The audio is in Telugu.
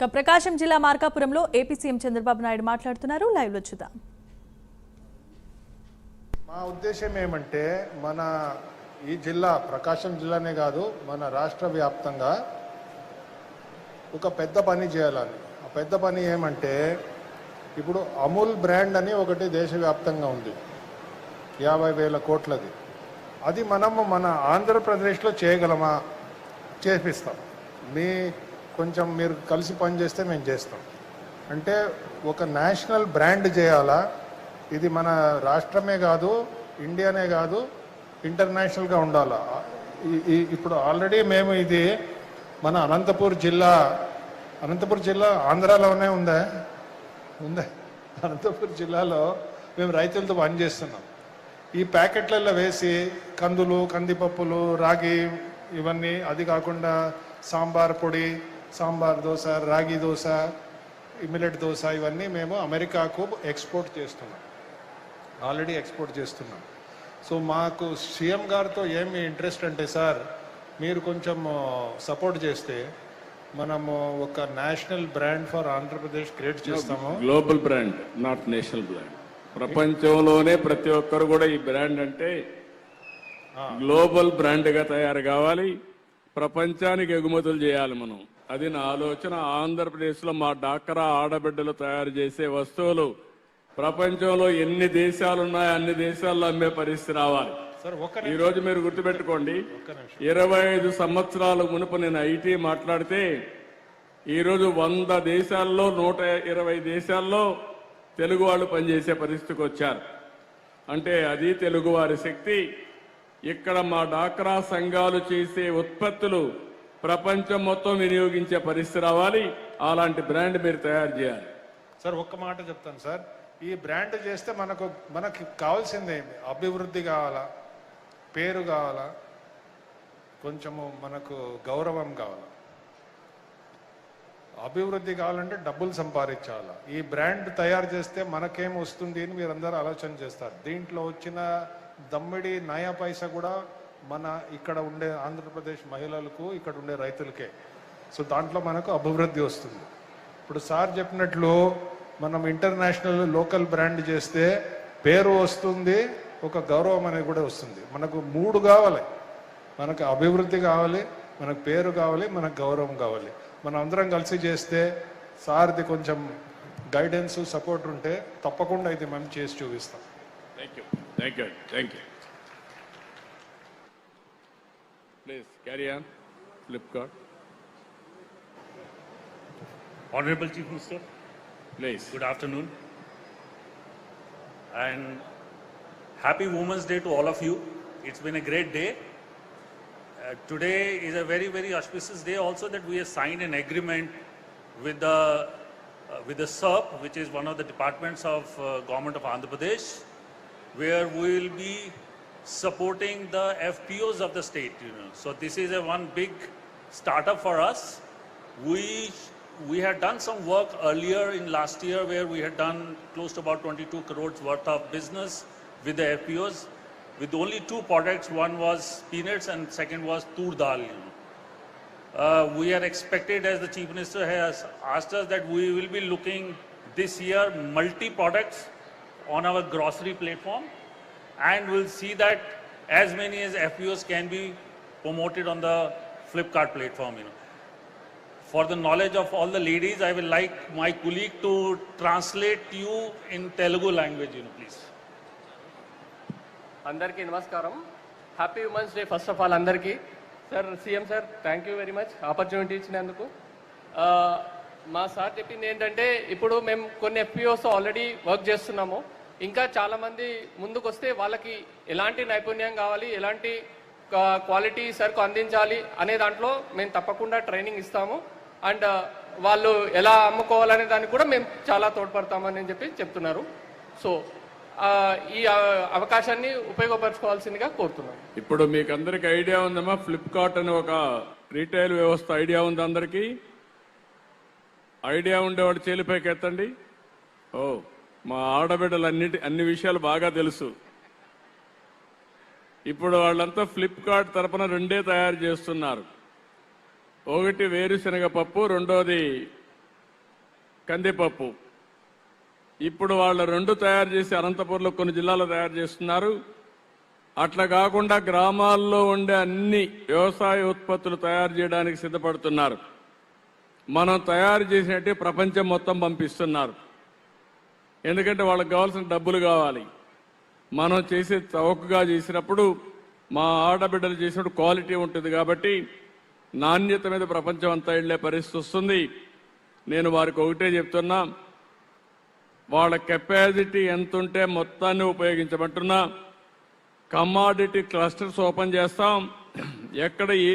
ప్రకాశం జిల్లా మార్కాపురంలో ఏపీ సీఎం చంద్రబాబు నాయుడు మాట్లాడుతున్నారు. లైవ్ లో చూద్దాం. మా ఉద్దేశం ఏమంటే మన ఈ జిల్లా ప్రకాశం జిల్లానే కాదు మన రాష్ట్ర వ్యాప్తంగా ఒక పెద్ద పని చేయాలని. ఆ పెద్ద పని ఏమంటే ఇప్పుడు అమూల్ బ్రాండ్ అని ఒకటి దేశవ్యాప్తంగా ఉంది, 50,000 కోట్లది. అది మనము మన ఆంధ్రప్రదేశ్లో చేయగలమా? చేపిస్తాం. కొంచెం మీరు కలిసి పనిచేస్తే మేము చేస్తాం. అంటే ఒక నేషనల్ బ్రాండ్ చేయాలా. ఇది మన రాష్ట్రమే కాదు, ఇండియానే కాదు, ఇంటర్నేషనల్గా ఉండాలా. ఇప్పుడు ఆల్రెడీ మేము ఇది మన అనంతపూర్ జిల్లా ఆంధ్రాలోనే ఉందా అనంతపూర్ జిల్లాలో మేము రైతులతో పనిచేస్తున్నాం. ఈ ప్యాకెట్లలో వేసి కందులు, కందిపప్పులు, రాగి ఇవన్నీ, అది కాకుండా సాంబార్ పొడి, సాంబార్ దోశ, రాగి దోశ, మిల్లెట్ దోశ, ఇవన్నీ మేము అమెరికాకు ఎక్స్పోర్ట్ చేస్తున్నాం, ఆల్రెడీ ఎక్స్పోర్ట్ చేస్తున్నాం. సో మాకు సీఎం గారితో ఏమి ఇంట్రెస్ట్ అంటే, సార్ మీరు కొంచెం సపోర్ట్ చేస్తే మనము ఒక national brand for Andhra Pradesh create చేస్తాము. Global brand, not national brand. ప్రపంచంలోనే ప్రతి ఒక్కరు కూడా ఈ బ్రాండ్ అంటే గ్లోబల్ బ్రాండ్గా తయారు కావాలి, ప్రపంచానికి ఎగుమతులు చేయాలి మనం. అది నా ఆలోచన. ఆంధ్రప్రదేశ్లో మా డాక్రా ఆడబిడ్డలు తయారు చేసే వస్తువులు ప్రపంచంలో ఎన్ని దేశాలు ఉన్నాయో అన్ని దేశాల్లో అమ్మే పరిస్థితి రావాలి. ఈ రోజు మీరు గుర్తుపెట్టుకోండి, 25 సంవత్సరాల మునుపు నేను ఐటీ మాట్లాడితే ఈరోజు 100 దేశాల్లో 120 దేశాల్లో తెలుగు వాళ్ళు పనిచేసే పరిస్థితికి వచ్చారు. అంటే అది తెలుగు వారి శక్తి. ఇక్కడ మా డాక్రా సంఘాలు చేసే ఉత్పత్తులు ప్రపంచం మొత్తం వినియోగించే పరిస్థితి రావాలి. అలాంటి బ్రాండ్ మీరు తయారు చేయాలి. సార్ ఒక్క మాట చెప్తాను సార్, ఈ బ్రాండ్ చేస్తే మనకి కావాల్సిందే అభివృద్ధి కావాలా, పేరు కావాలా, కొంచెము మనకు గౌరవం కావాలా. అభివృద్ధి కావాలంటే డబ్బులు సంపాదించాలా. ఈ బ్రాండ్ తయారు చేస్తే మనకేం వస్తుంది అని మీరందరూ ఆలోచన చేస్తారు. దీంట్లో వచ్చిన దమ్మిడి నయా పైసా కూడా మన ఇక్కడ ఉండే ఆంధ్రప్రదేశ్ మహిళలకు, ఇక్కడ ఉండే రైతులకే. సో దాంట్లో మనకు అభివృద్ధి వస్తుంది. ఇప్పుడు సార్ చెప్పినట్లు మనం ఇంటర్నేషనల్ లోకల్ బ్రాండ్ చేస్తే పేరు వస్తుంది, ఒక గౌరవం అనేది కూడా వస్తుంది. మనకు 3 కావాలి, మనకు అభివృద్ధి కావాలి, మనకు పేరు కావాలి, మనకు గౌరవం కావాలి. మనం అందరం కలిసి చేస్తే సార్ది కొంచెం గైడెన్స్, సపోర్ట్ ఉంటే తప్పకుండా ఇది మనం చేసి చూపిస్తాం. Thank you. Please carry on. Flipkart. Honorable Chief Minister, Please. good afternoon and happy Women's Day to all of you. It's been a great day. Today is a very, very auspicious day also that we have signed an agreement with the SERP, which is one of the departments of Government of Andhra Pradesh, where we will be supporting the FPOs of the state, So this is one big startup for us. We had done some work earlier in last year where we had done close to about 22 crores worth of business with the FPOs with only 2 products. One was peanuts and second was tur dal. We are expected, as the Chief Minister has asked us, that we will be looking this year multi-products on our grocery platform, and we'll see that as many as FPOs can be promoted on the Flipkart platform. For the knowledge of all the ladies, I will like my colleague to translate you in Telugu language, please. Andarki namaskaram. Happy Women's Day first of all andarki. Sir, CM sir, thank you very much opportunity ఇచ్చినందుకు. మా సార్ చెప్పింది ఏంటంటే, ఇప్పుడు మేము కొన్ని FPOs ఆల్రెడీ వర్క్ చేస్తున్నాము. ఇంకా చాలామంది ముందుకు వస్తే వాళ్ళకి ఎలాంటి నైపుణ్యం కావాలి, ఎలాంటి క్వాలిటీ సరుకు అందించాలి అనే దాంట్లో మేము తప్పకుండా ట్రైనింగ్ ఇస్తాము. అండ్ వాళ్ళు ఎలా అమ్ముకోవాలనే దానికి కూడా మేము చాలా తోడ్పడతామని చెప్తున్నారు. సో ఈ అవకాశాన్ని ఉపయోగపరచుకోవాల్సిందిగా కోరుతున్నాం. ఇప్పుడు మీకు అందరికి ఐడియా ఉందమ్మా, ఫ్లిప్కార్ట్ అనే ఒక రీటైల్ వ్యవస్థ ఐడియా ఉంది అందరికీ? ఐడియా ఉండేవాడు చేలిపైకి ఎత్తండి. మా ఆడబిడ్డలు అన్ని విషయాలు బాగా తెలుసు. ఇప్పుడు వాళ్ళంతా ఫ్లిప్కార్ట్ తరపున 2 తయారు చేస్తున్నారు. ఒకటి వేరుశనగ పప్పు, రెండోది కందిపప్పు. ఇప్పుడు వాళ్ళు 2 తయారు చేసి అనంతపురంలో కొన్ని జిల్లాల్లో తయారు చేస్తున్నారు. అట్లా కాకుండా గ్రామాల్లో ఉండే అన్ని వ్యవసాయ ఉత్పత్తులు తయారు చేయడానికి సిద్ధపడుతున్నారు. మనం తయారు చేసినట్టే ప్రపంచం మొత్తం పంపిస్తున్నారు. ఎందుకంటే వాళ్ళకి కావాల్సిన డబ్బులు కావాలి. మనం చేసే చౌకగా చేసినప్పుడు మా ఆడబిడ్డలు చేసినప్పుడు క్వాలిటీ ఉంటుంది కాబట్టి నాణ్యత మీద ప్రపంచం అంతా వెళ్లే పరిస్థితి వస్తుంది. నేను వారికి ఒకటే చెప్తున్నా, వాళ్ళ కెపాసిటీ ఎంత ఉంటే మొత్తాన్ని ఉపయోగించమంటున్నా. కమాడిటీ క్లస్టర్స్ ఓపెన్ చేస్తాం. ఎక్కడ ఏ